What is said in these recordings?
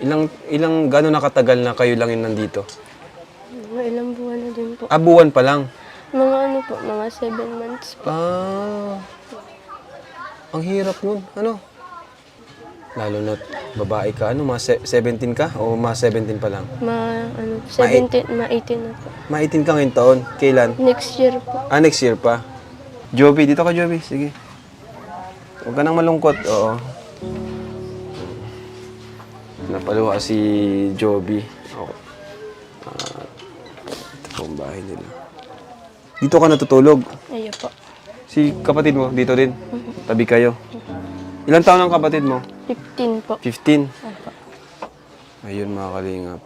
Gano'n nakatagal na kayo lang yun nandito? Mga ilang buwan na din po. Buwan pa lang. Mga ano po, mga 7 months po. Ang hirap nun. Ano? Lalo na babae ka. Ano, mga 17 ka? O mga 17 pa lang? 17, 18 na po. Mga 18 ka ngayon taon. Kailan? Next year po. Next year pa. Joby, dito ka, Joby. Sige. Huwag ka nang malungkot. Oo. Napaluha si Joby. Okay. Ito po ang bahay nila. Dito ka natutulog? Ayun po. Si kapatid mo, dito din? Tabi kayo? Ilang taon ang kapatid mo? 15 po. 15? Opo. Ayun, mga kalingap.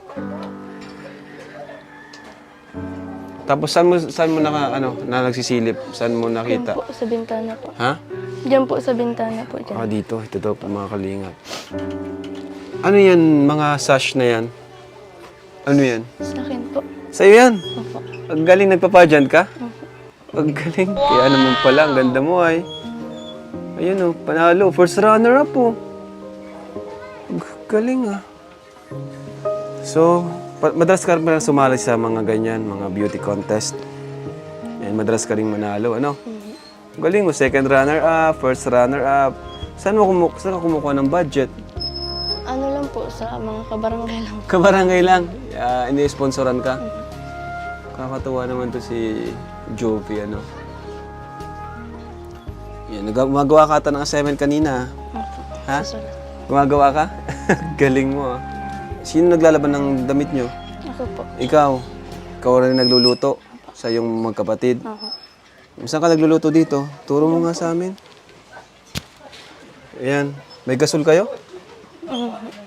Tapos saan mo nagsisilip? Saan mo Diyan nakita? po sa bintana po. Ha? Diyan po sa bintana po. Diyan. Dito. Ito daw po, mga kalingap. Ano yan, mga sash na yan? Ano yan? Sa akin po. Sa'yo yan? Opo. Ang galing, nagpapadyan ka? Opo. Ang galing. Kaya naman pala, ang ganda mo ay. Ayun o, panalo. First runner-up po. Galing ah. So, madalas ka rin sumali sa mga ganyan, mga beauty contest. And madalas ka rin manalo, ano? Galing mo, second runner-up, first runner-up. Saan ka kumukuha ng budget? Ano lang po, sa mga kabarangay lang. Kabarangay lang. Ini-sponsoran ka? Kakatuwa naman to si Jovi, ano? Yan, gumagawa ka ata ng assignment kanina. Opo. Ha? Susunod. Gumagawa ka? Galing mo ah. Sino naglalaban ng damit nyo? Ako po. Ikaw. Ikaw rin nagluluto sa iyong magkapatid. Ako. Saan ka nagluluto dito? Turo mo nga sa amin. Ayan. May gasol kayo?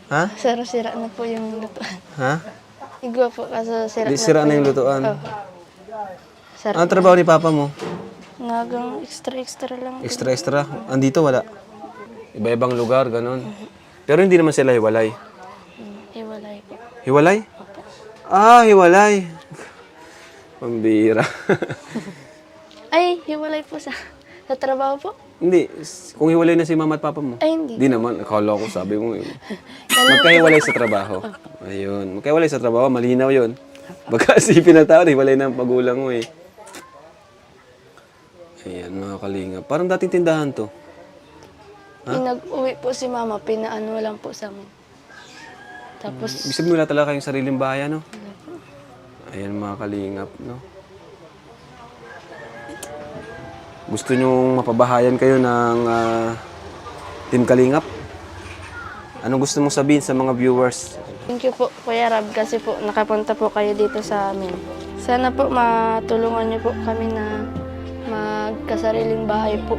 Ha? Sira-sira na po yung lutuan. Ha? Igwa po kasi sira Di na sira po na yung lutuan. Opo. Sira. Anong trabaho ni Papa mo? Ngagang extra-extra lang. Extra-extra? Andito wala? Iba-ibang lugar, ganun. Pero hindi naman sila hiwalay. Iwalay po. Hiwalay? Hiwalay. Pambira. Ay, hiwalay po sa trabaho po? Hindi. Kung hiwalay na si Mama at Papa mo. Ay, hindi. Hindi naman. Akala ko sabi mo. Magkahiwalay sa trabaho. Ayun. Magkahiwalay sa trabaho. Malinaw yun. Baka isipin na tao, hiwalay na ang pagulang mo eh. Ayan, mga kalinga. Parang dating tindahan to. Pinag-uwi po si Mama, pinaano lang po sa amin. Tapos, Ibig sabihin wala talaga kayong sariling bahay, no? Ayan, mga kalingap, no? Gusto nyong mapabahayan kayo ng Team Kalingap? Anong gusto mong sabihin sa mga viewers? thank you po, Kuya Rab, kasi po nakapunta po kayo dito sa amin. Sana po matulungan niyo po kami na magkasariling bahay po.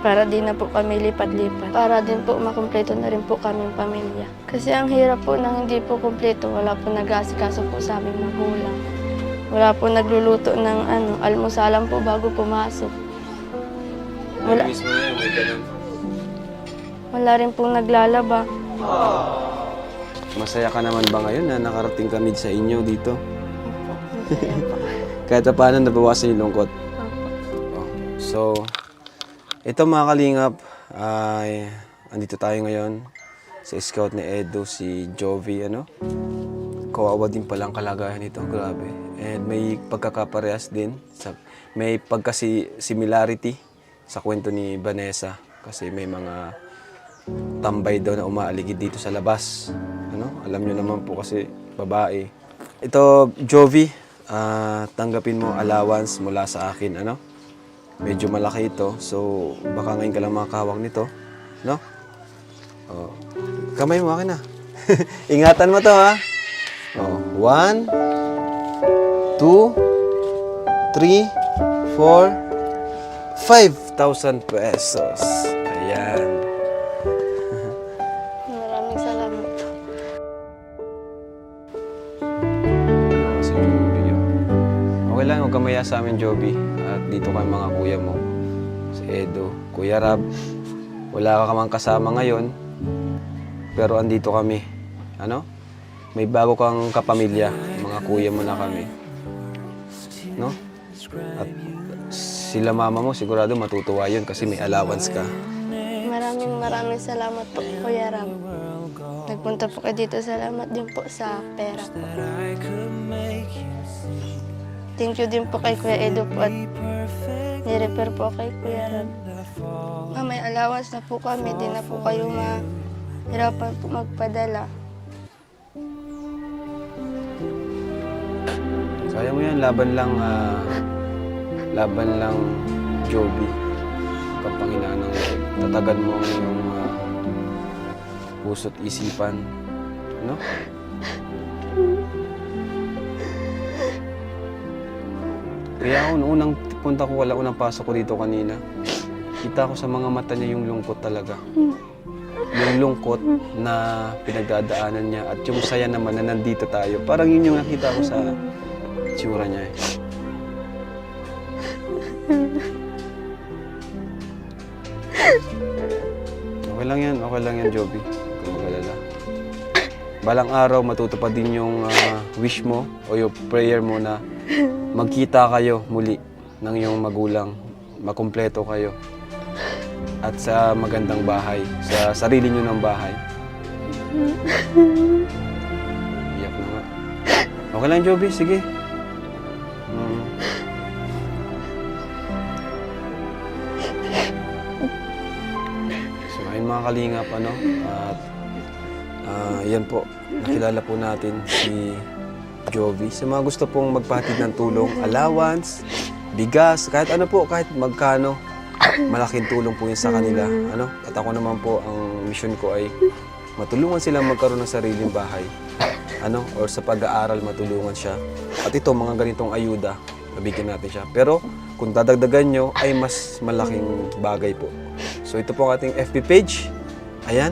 Para di na po kami lipat-lipat. Para din po makumpleto na rin po kaming pamilya. Kasi ang hirap po nang hindi po kumpleto, wala po nag-aasikaso po sa aming magulang. Wala po nagluluto ng almusalan po bago pumasok. Wala. Mismo na yun, may ganun. Wala rin pong naglalaba. Masaya ka naman ba ngayon na nakarating kami sa inyo dito? Masaya po. Kahit pa paano nabawasan yung lungkot. Opo. So, ito mga kalingap, ay andito tayo ngayon sa scout ni Edo, si Jovi, ano? Kawawa din palang kalagayan nito, grabe. And may pagkakaparehas din, may pagkasi-similarity sa kwento ni Vanessa. Kasi may mga tambay daw na umaaligid dito sa labas. Ano? Alam nyo naman po kasi babae. Ito, Jovi, tanggapin mo allowance mula sa akin, ano? Medyo malaki ito, so baka ngayon ka lang makakahawak nito, no? Oh. Kamay mo, akin na. Ingatan mo to, ha? Oh. 1, 2, 3, 4, 5,000 pesos. Ayan. Maraming salamat po. Okay lang, huwag kang maya sa amin, Joby. At dito kay mga kuya mo. Si Edo, Kuya Rab. Wala ka kamang kasama ngayon. Pero andito kami. Ano? May bago kang kapamilya. Mga kuya mo na kami. No? At sila mama mo, sigurado matutuwa yun kasi may allowance ka. Maraming maraming salamat po, Kuya Ram. Nagpunta po kayo dito. Salamat din po sa pera po. Thank you din po kay Kuya Edo po at nirepair po kay Kuya Ram. May allowance na po kami. Di na po kayo mahirapan po magpadala. Kaya mo yan, laban lang, Joby. Kapanginaan ng Lord. Tatagan mo ang iyong puso't isipan. No? Kaya ako, unang punta ko, unang pasok ko dito kanina, kita ko sa mga mata niya yung lungkot talaga. Yung lungkot na pinagdadaanan niya at yung saya naman na nandito tayo. Parang yun yung nakita ko sa tsura niya eh. Okay lang yan, Joby. Huwag kang mag-alala. Balang araw, matutupad din yung wish mo o yung prayer mo na magkita kayo muli ng iyong magulang, makumpleto kayo. At sa magandang bahay, sa sarili nyo ng bahay. Iyak na nga. Okay lang, Joby, sige. So, ayun mga kalingap, at yan po, nakilala po natin si Joby. Sa mga gusto pong magpahatid ng tulong, allowance, bigas, kahit ano po, kahit magkano, malaking tulong po yun sa kanila. At ako naman po, ang mission ko ay matulungan silang magkaroon ng sariling bahay. Or sa pag-aaral, matulungan siya. At ito, mga ganitong ayuda, nabigyan natin siya. Pero kung dadagdagan nyo, ay mas malaking bagay po. So ito po ang ating FB page. Ayan.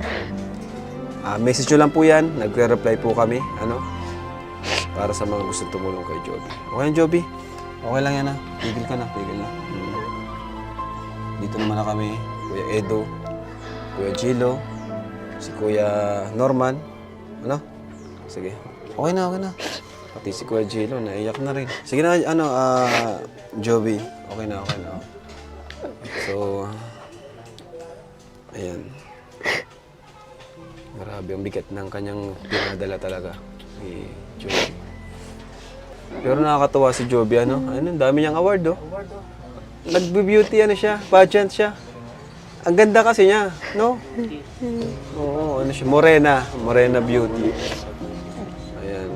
Message nyo lang po yan. Nagre-reply po kami. Para sa mga gusto tumulong kay Joby. Okay yan, Joby? Okay lang yan, Tigil ka na. Dito naman na kami. Kuya Edo, Kuya Gilo, si Kuya Norman. Sige. Okay na. Pati si Kuya Gilo, naiyak na rin. Sige na, Joby. Okay na. So, ayan. Grabe, ang bigat ng kanyang pinadala talaga ni Joby. Pero nakakatuwa si Joby, ang dami niyang award, Nag-beauty, siya, pageant siya. Ang ganda kasi niya, no? Oo, siya, Morena beauty. Ayan.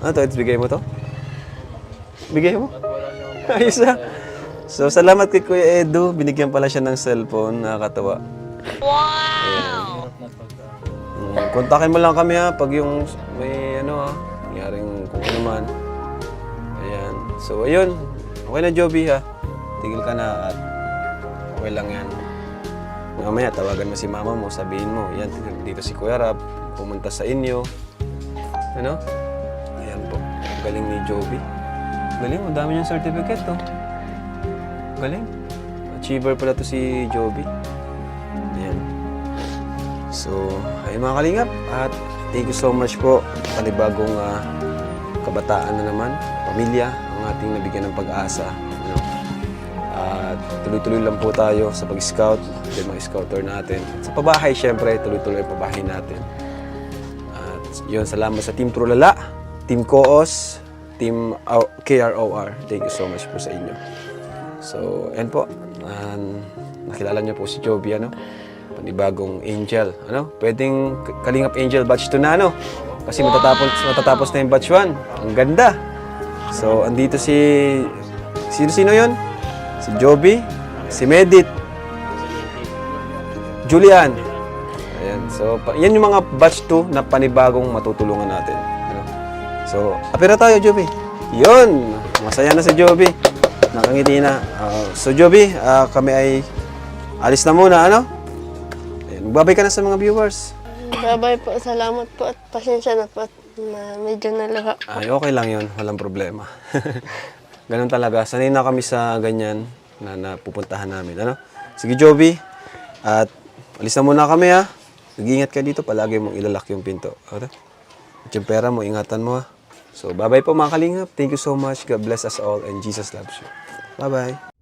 Ito, bigay mo to? Bigay mo? Ayos na. So, salamat kay Kuya Edo. Binigyan pala siya ng cellphone. Nakakatawa. Wow! Kontakin mo lang kami, pag yung may, nangyaring kung ano man. Ayan. So, ayun. Okay na, Joby, Tigil ka na at okay lang yan. Mamaya, tawagan mo si mama mo, sabihin mo, yan, dito si Kuya Rab, pumunta sa inyo. Ayan po. Galing ni Joby. Galing, ang dami niyang certificate, Galing. Achiever pala to si Joby. Ayan. So, ayun mga kalingap. At thank you so much po. Panibagong kabataan na naman, pamilya, ang ating nabigyan ng pag-asa. At tuloy-tuloy lang po tayo sa pag-scout, yung mga scouter natin. Sa pabahay, syempre, tuloy-tuloy ang pabahay natin. At yun, salamat sa Team Trulala, Team Koos, Team KROR. Thank you so much po sa inyo. So, yan po. Nakilala niyo po si Joby, panibagong angel. Pwedeng Kalingap Angel batch 2 na, Kasi matatapos na yung batch 1. Ang ganda. So, andito sino yon? Si Joby, si Medit, Julian. Ayan. So, yan yung mga batch 2 na panibagong matutulungan natin. So, apira tayo, Joby. Yun! Masaya na si Joby. Nakangiti na. So, Joby, kami ay alis na muna, Ayan. Magbabay ka na sa mga viewers. Bye-bye po. Salamat po at pasensya na po at medyo naluha po. Ay, okay lang yun. Walang problema. Ganun talaga. Sanay na kami sa ganyan na napupuntahan namin. Sige, Joby. At alis na muna kami, Mag-iingat ka dito. Palagi mong ilalak yung pinto. At yung pera mo, ingatan mo, So, bye-bye po mga kalingap. Thank you so much. God bless us all and Jesus loves you. Bye-bye.